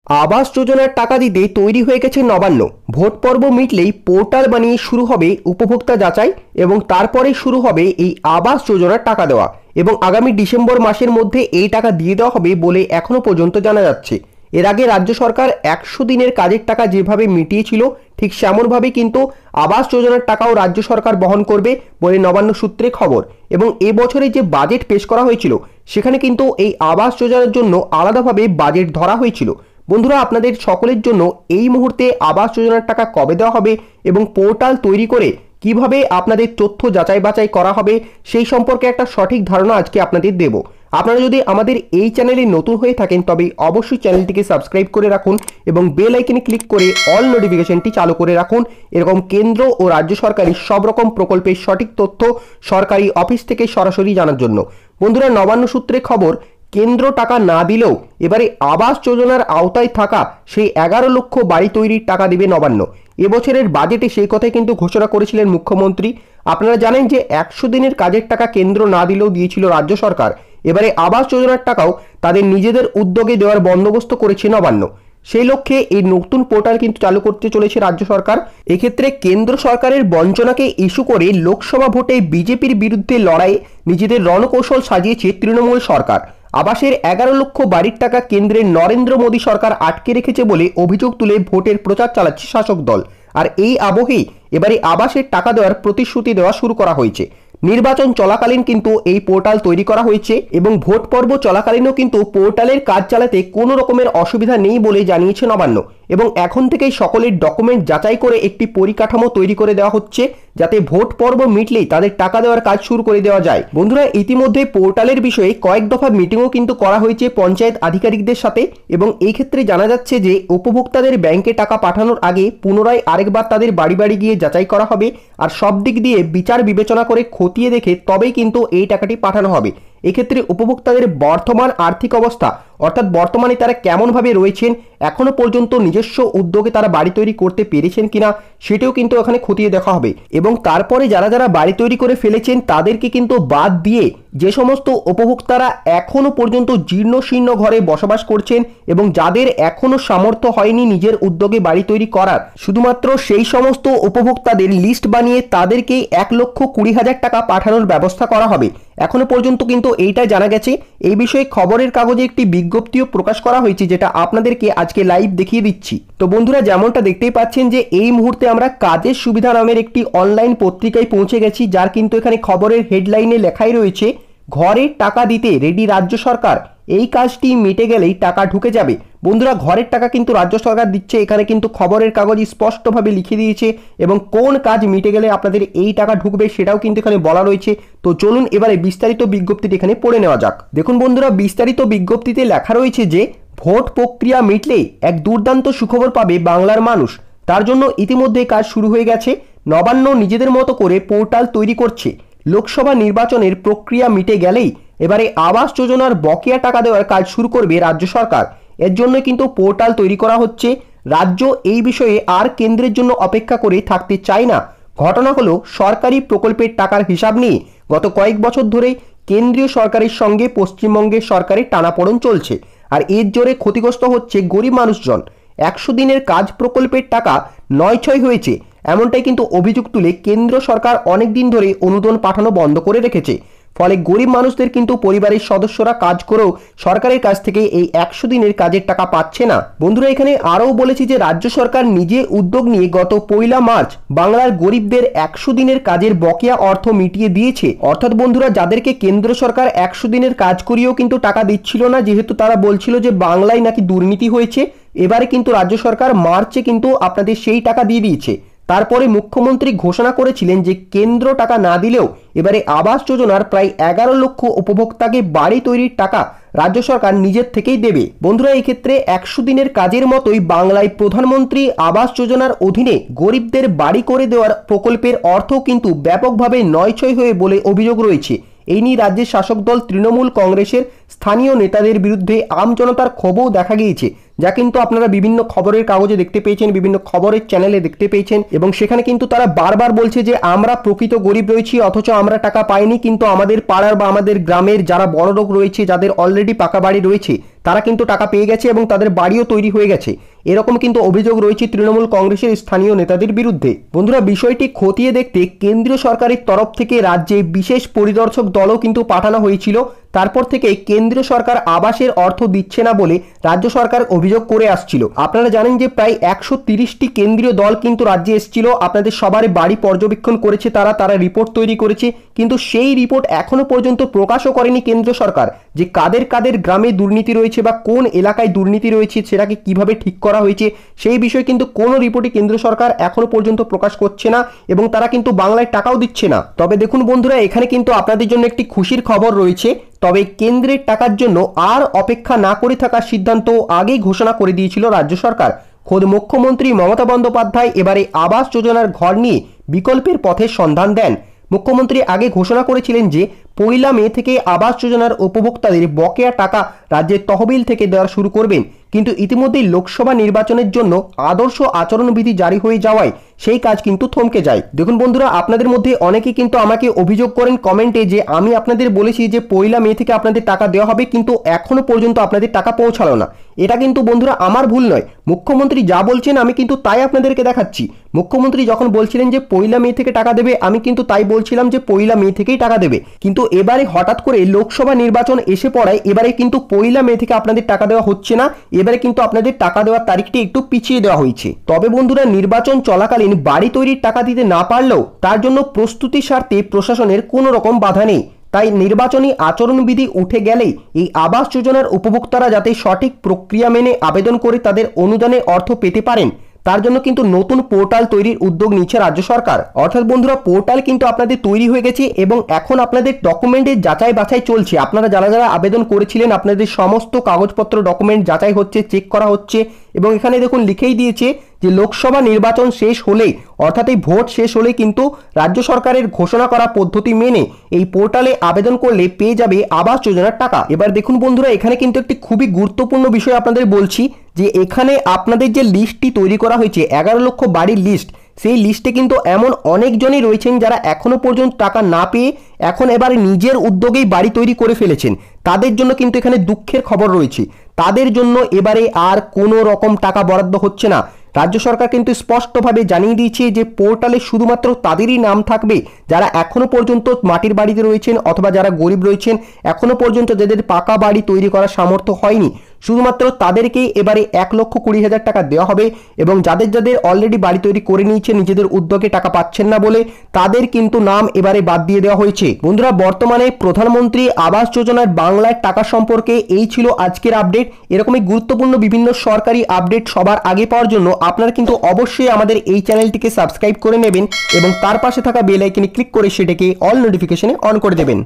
আবাস যোজনার টাকা দিতে তৈরি হয়ে গেছে নবান্ন। ভোট পর্ব মিটলেই পোর্টাল বানিয়ে শুরু হবে উপভোক্তা যাচাই এবং তারপরে শুরু হবে এই আবাস যোজনার টাকা দেওয়া এবং আগামী ডিসেম্বর মাসের মধ্যে এই টাকা দিয়ে দেওয়া হবে বলে এখনো পর্যন্ত জানা যাচ্ছে। এর আগে রাজ্য সরকার 100 দিনের কাজের টাকা যেভাবে মিটিয়েছিল ঠিক সেমনভাবে কিন্তু আবাস যোজনার টাকাও রাজ্য সরকার বহন করবে বলে নবান্ন সূত্রে খবর। এবং এবছরে যে বাজেট পেশ করা হয়েছিল সেখানে কিন্তু এই আবাস যোজনার জন্য আলাদাভাবে বাজেট ধরা হয়েছিল। বন্ধুরা, আপনাদের সকলের জন্য এই মুহূর্তে আবাস যোজনার টাকা কবে দেওয়া হবে এবং পোর্টাল তৈরি করে কিভাবে আপনাদের তথ্য যাচাই বাছাই করা হবে সেই সম্পর্কে একটা সঠিক ধারণা আজকে আপনাদের দেব। আপনারা যদি আমাদের এই চ্যানেলে নতুন হয়ে থাকেন তবে অবশ্যই চ্যানেলটিকে সাবস্ক্রাইব করে রাখুন এবং বেল আইকনে ক্লিক করে অল নোটিফিকেশনটি চালু করে রাখুন এরকম কেন্দ্র ও রাজ্য সরকারি সব রকম প্রকল্পের সঠিক তথ্য সরকারি অফিস থেকে সরাসরি জানার জন্য। বন্ধুরা, নবান্ন সূত্রে খবর, কেন্দ্র টাকা না দিলেও এবারে আবাস যোজনার আওতায় থাকা সেই 11 লক্ষ বাড়ি তৈরির টাকা দেবে নবান্ন। এবছরের বাজেটে সেই কথাই কিন্তু ঘোষণা করেছিলেন মুখ্যমন্ত্রী। আপনারা জানেন যে 100 দিনের কাজের টাকা কেন্দ্র না দিলেও দিয়েছিল রাজ্য সরকার। এবারে আবাস যোজনার টাকাও তাদের নিজেদের উদ্যোগে দেওয়ার বন্দোবস্ত করেছে নবান্ন। সেই লক্ষ্যে এই নতুন পোর্টাল কিন্তু চালু করতে চলেছে রাজ্য সরকার। এক্ষেত্রে কেন্দ্র সরকারের বঞ্চনাকে ইস্যু করে লোকসভা ভোটে বিজেপির বিরুদ্ধে লড়াইয়ে নিজেদের রণকৌশল সাজিয়েছে তৃণমূল সরকার। আবাসের 11 লক্ষ বাড়ির টাকা কেন্দ্রের নরেন্দ্র মোদী সরকার আটকে রেখেছে বলে অভিযোগ তুলে ভোটের প্রচার চালাচ্ছে শাসক দল। আর এই আবহেই এবারে আবাসের টাকা দেওয়ার প্রতিশ্রুতি দেওয়া শুরু করা হয়েছে। নির্বাচন চলাকালীন কিন্তু এই পোর্টাল তৈরি করা হয়েছে এবং ভোট পর্ব চলাকালীনও কিন্তু পোর্টালের কাজ চালাতে কোনো রকমের অসুবিধা নেই বলে জানিয়েছে নবান্ন। এবং এখন থেকেই সকলের ডকুমেন্ট যাচাই করে একটি পরিকাঠামো তৈরি করে দেওয়া হচ্ছে যাতে ভোট পর্ব মিটলেই তাদের টাকা দেওয়ার কাজ শুরু করে দেওয়া যায়। বন্ধুরা, ইতিমধ্যে পোর্টালের বিষয়ে কয়েক দফা মিটিংও কিন্তু করা হয়েছে পঞ্চায়েত আধিকারিকদের সাথে এবং এই ক্ষেত্রে জানা যাচ্ছে যে উপভোক্তাদের ব্যাংকে টাকা পাঠানোর আগে পুনরায় আরেকবার তাদের বাড়ি বাড়ি গিয়ে যাচাই করা হবে আর সব দিক দিয়ে বিচার বিবেচনা করে খতিয়ে দেখে তবেই কিন্তু এই টাকাটি পাঠানো হবে। এক্ষেত্রে উপভোক্তাদের বর্তমান আর্থিক অবস্থা অর্থাৎ বর্তমানে তারা কেমনভাবে রয়েছেন, এখনো পর্যন্ত নিজস্ব উদ্যোগে তারা বাড়ি তৈরি করতে পেরেছেন কিনা সেটাও কিন্তু এখানে খতিয়ে দেখা হবে। এবং তারপরে যারা যারা বাড়ি তৈরি করে ফেলেছেন তাদেরকে কিন্তু বাদ দিয়ে যে সমস্ত উপভোক্তারা এখনো পর্যন্ত জীর্ণ শীর্ণ ঘরে বসবাস করছেন এবং যাদের এখনো সামর্থ্য হয়নি নিজের উদ্যোগে বাড়ি তৈরি করার, শুধুমাত্র সেই সমস্ত উপভোক্তাদের লিস্ট বানিয়ে তাদেরকে 1,20,000 টাকা পাঠানোর ব্যবস্থা করা হবে। এখনো পর্যন্ত কিন্তু এইটা জানা গেছে। এই বিষয়ে খবরের কাগজে একটি বিজ্ঞপ্তিও প্রকাশ করা হয়েছে যেটা আপনাদেরকে আজকে লাইভ দেখিয়ে দিচ্ছি। তো বন্ধুরা, যেমনটা দেখতেই পাচ্ছেন যে এই মুহূর্তে আমরা কাজের সুবিধা নামের একটি অনলাইন পত্রিকায় পৌঁছে গেছি যার কিন্তু এখানে খবরের হেডলাইনে লেখাই রয়েছে, ঘরের টাকা দিতে রেডি রাজ্য সরকার, এই কাজটি মিটে গেলেই টাকা ঢুকে যাবে। বন্ধুরা, ঘরের টাকা কিন্তু রাজ্য সরকার দিচ্ছে, এখানে কিন্তু খবরের কাগজ স্পষ্টভাবে লিখে দিয়েছে এবং কোন কাজ মিটে গেলে আপনাদের এই টাকা ঢুকবে সেটাও কিন্তু এখানে বলা রয়েছে। তো চলুন এবারে বিস্তারিত বিজ্ঞপ্তিটি এখানে পড়ে নেওয়া যাক। দেখুন বন্ধুরা, বিস্তারিত বিজ্ঞপ্তিতে লেখা রয়েছে যে ভোট প্রক্রিয়া মিটলেই এক দুর্দান্ত সুখবর পাবে বাংলার মানুষ। তার জন্য ইতিমধ্যে কাজ শুরু হয়ে গেছে। নবান্ন নিজেদের মতো করে পোর্টাল তৈরি করছে। লোকসভা নির্বাচনের প্রক্রিয়া মিটে গেলেই এবারে আবাস যোজনার বকেয়া টাকা দেওয়ার কাজ শুরু করবে রাজ্য সরকার। এর জন্য কিন্তু পোর্টাল তৈরি করা হচ্ছে। রাজ্য এই বিষয়ে আর কেন্দ্রের জন্য অপেক্ষা করে থাকতে চায় না। ঘটনা হলো, সরকারি প্রকল্পের টাকার হিসাব নিয়ে গত কয়েক বছর ধরেই কেন্দ্রীয় সরকারের সঙ্গে পশ্চিমবঙ্গের সরকারের টানাপোড়েন চলছে আর এর জোরে ক্ষতিগ্রস্ত হচ্ছে গরিব মানুষজন। 100 দিনের কাজ প্রকল্পের টাকা নয়-ছয় হয়েছে এমনটাই কিন্তু অভিযোগ তুলে কেন্দ্র সরকার অনেক দিন ধরে অনুদান পাঠানো বন্ধ করে রেখেছে। ফলে গরিব মানুষদের কিন্তু পরিবারের সদস্যরা কাজ করেও সরকারের কাছ থেকে এই 100 দিনের কাজের টাকা পাচ্ছে না। বন্ধুরা, এখানে আরও বলেছি যে রাজ্য সরকার নিজে উদ্যোগ নিয়ে গত 1 মার্চ বাংলার গরিবদের 100 দিনের কাজের বকেয়া অর্থ মিটিয়ে দিয়েছে। অর্থাৎ বন্ধুরা, যাদেরকে কেন্দ্র সরকার 100 দিনের কাজ করিয়েও কিন্তু টাকা দিচ্ছিল না, যেহেতু তারা বলছিল যে বাংলায় নাকি দুর্নীতি হয়েছে, এবারে কিন্তু রাজ্য সরকার মার্চে কিন্তু আপনাদের সেই টাকা দিয়ে দিয়েছে। তারপরে মুখ্যমন্ত্রী ঘোষণা করেছিলেন যে কেন্দ্র টাকা না দিলেও এবারে আবাস যোজনার প্রায় 11 লক্ষ উপভোক্তাকে বাড়ি তৈরির টাকা রাজ্য সরকার নিজের থেকেই দেবে। বন্ধুরা, এই ক্ষেত্রে 100 দিনের কাজের মতোই বাংলায় প্রধানমন্ত্রী আবাস যোজনার অধীনে গরিবদের বাড়ি করে দেওয়ার প্রকল্পের অর্থ কিন্তু ব্যাপকভাবে নয়-ছয় হয়ে বলে অভিযোগ রয়েছে। এই নিয়ে রাজ্যের শাসক দল তৃণমূল কংগ্রেসের স্থানীয় নেতাদের বিরুদ্ধে আমজনতার ক্ষোভও দেখা গিয়েছে, যা কিন্তু আপনারা বিভিন্ন খবরের কাগজে দেখতে পেয়েছেন, বিভিন্ন খবরের চ্যানেলে দেখতে পেয়েছেন। এবং সেখানে কিন্তু তারা বারবার বলছে যে আমরা প্রকৃত গরিব রয়েছি, অথচ আমরা টাকা পাইনি, কিন্তু আমাদের পাড়ার বা আমাদের গ্রামের যারা বড় লোক রয়েছে, যাদের অলরেডি পাকা বাড়ি রয়েছে, তারা কিন্তু টাকা পেয়ে গেছে এবং তাদের বাড়িও তৈরি হয়ে গেছে। এরকম কিন্তু অভিযোগ রয়েছে তৃণমূল কংগ্রেসের স্থানীয় নেতাদের বিরুদ্ধে। বন্ধুরা, বিষয়টি খতিয়ে দেখতে কেন্দ্রীয় সরকারের তরফ থেকে রাজ্যে বিশেষ পরিদর্শক দলও কিন্তু পাঠানো হয়েছিল। তারপর থেকে কেন্দ্রীয় সরকার আবাসের অর্থ দিচ্ছে না বলে রাজ্য সরকার অভিযোগ করে আসছিল। আপনারা জানেন যে প্রায় 130টি কেন্দ্রীয় দল কিন্তু রাজ্যে এসেছিল, আপনাদের সবার বাড়ি পর্যবেক্ষণ করেছে, তারা রিপোর্ট তৈরি করেছে, কিন্তু সেই রিপোর্ট এখনো পর্যন্ত প্রকাশও করেনি কেন্দ্র সরকার যে কাদের কাদের গ্রামে দুর্নীতি রয়েছে বা কোন এলাকায় দুর্নীতি রয়েছে সেটাকে কিভাবে ঠিক করা হয়েছে। সেই বিষয়ে কিন্তু কোনো রিপোর্টই কেন্দ্র সরকার এখনো পর্যন্ত প্রকাশ করছে না এবং তারা কিন্তু বাংলায় টাকাও দিচ্ছে না। তবে দেখুন বন্ধুরা, এখানে কিন্তু আপনাদের জন্য একটি খুশির খবর রয়েছে। তবে কেন্দ্রের টাকার জন্য আর অপেক্ষা না করে থাকার সিদ্ধান্ত আগেই ঘোষণা করে দিয়েছিল রাজ্য সরকার। খোদ মুখ্যমন্ত্রী মমতা বন্দ্যোপাধ্যায় এবারে আবাস যোজনার ঘর নিয়ে বিকল্পের পথের সন্ধান দেন। মুখ্যমন্ত্রী আগে ঘোষণা করেছিলেন যে 1 মে থেকে আবাস যোজনার উপভোক্তাদের বকেয়া টাকা রাজ্যের তহবিল থেকে দেওয়া শুরু করবেন, কিন্তু ইতিমধ্যেই লোকসভা নির্বাচনের জন্য আদর্শ আচরণবিধি জারি হয়ে যাওয়ায় সেই কাজ কিন্তু থমকে যায়। দেখুন বন্ধুরা, আপনাদের মধ্যে অনেকেই কিন্তু আমাকে অভিযোগ করেন কমেন্টে যে আমি আপনাদের বলেছি যে 1 মে থেকে আপনাদের টাকা দেওয়া হবে, কিন্তু এখনো পর্যন্ত আপনাদের টাকা পৌঁছালো না। এটা কিন্তু বন্ধুরা আমার ভুল নয়, মুখ্যমন্ত্রী যা বলছেন আমি কিন্তু তাই আপনাদেরকে দেখাচ্ছি। মুখ্যমন্ত্রী যখন বলছিলেন যে 1 মে থেকে টাকা দেবে, আমি কিন্তু তাই বলছিলাম যে 1 মে থেকেই টাকা দেবে, কিন্তু এবারে হঠাৎ করে লোকসভা নির্বাচন এসে পড়ায় এবারে কিন্তু 1 মে থেকে আপনাদের টাকা দেওয়া হচ্ছে না, এবারে কিন্তু আপনাদের টাকা দেওয়ার তারিখটি একটু পিছিয়ে দেওয়া হয়েছে। তবে বন্ধুরা, নির্বাচন চলাকালীন বাড়ি তৈরির টাকা দিতে না পারলেও তার জন্য প্রস্তুতির স্বার্থে প্রশাসনের কোনো রকম বাধা নেই। তাই নির্বাচনী আচরণবিধি উঠে গেলেই এই আবাস যোজনার উপভোক্তারা যাতে সঠিক প্রক্রিয়া মেনে আবেদন করে তাদের অনুদানের অর্থ পেতে পারেন, তার জন্য কিন্তু নতুন পোর্টাল তৈরির উদ্যোগ নিচ্ছে রাজ্য সরকার। অর্থাৎ বন্ধুরা, পোর্টাল কিন্তু আপনাদের তৈরি হয়ে গেছে এবং এখন আপনাদের ডকুমেন্টের যাচাই বাছাই চলছে। আপনারা যারা যারা আবেদন করেছিলেন, আপনাদের সমস্ত কাগজপত্র ডকুমেন্ট যাচাই হচ্ছে, চেক করা হচ্ছে। এবং এখানে দেখুন লিখেই দিয়েছে যে লোকসভা নির্বাচন শেষ হলেই, অর্থাৎ এই ভোট শেষ হলেই কিন্তু রাজ্য সরকারের ঘোষণা করা পদ্ধতি মেনে এই পোর্টালে আবেদন করলে পেয়ে যাবে আবাস যোজনার টাকা। এবার দেখুন বন্ধুরা, এখানে কিন্তু একটি খুবই গুরুত্বপূর্ণ বিষয় আপনাদের বলছি যে এখানে আপনাদের যে লিস্টটি তৈরি করা হয়েছে 11 লক্ষ বাড়ির লিস্ট, সেই লিস্টে কিন্তু এমন অনেকজনই রয়েছেন যারা এখনো পর্যন্ত টাকা না পেয়ে এখন এবার নিজের উদ্যোগেই বাড়ি তৈরি করে ফেলেছেন। তাদের জন্য কিন্তু এখানে দুঃখের খবর রয়েছে, তাদের জন্য এবারে আর কোনো রকম টাকা বরাদ্দ হচ্ছে না। রাজ্য সরকার কিন্তু স্পষ্টভাবে জানিয়ে দিয়েছে যে পোর্টালে শুধুমাত্র তাদেরই নাম থাকবে যারা এখনো পর্যন্ত মাটির বাড়িতে রয়েছেন অথবা যারা গরিব রয়েছেন, এখনো পর্যন্ত যাদের পাকা বাড়ি তৈরি করার সামর্থ্য হয়নি, শুধুমাত্র তাদেরকেই এবারে 1,20,000 টাকা দেওয়া হবে। এবং যাদের যাদের অলরেডি বাড়ি তৈরি করে নিয়েছে, নিজেদের উদ্যোগে টাকা পাচ্ছেন না বলে, তাদের কিন্তু নাম এবারে বাদ দিয়ে দেওয়া হয়েছে। বন্ধুরা, বর্তমানে প্রধানমন্ত্রী আবাস যোজনার বাংলার টাকা সম্পর্কে এই ছিল আজকের আপডেট। এরকমই গুরুত্বপূর্ণ বিভিন্ন সরকারি আপডেট সবার আগে পাওয়ার জন্য আপনারা কিন্তু অবশ্যই আমাদের এই চ্যানেলটিকে সাবস্ক্রাইব করে নেবেন এবং তার পাশে থাকা বেল আইকনে ক্লিক করে সেটাকে অল নোটিফিকেশনে অন করে দেবেন।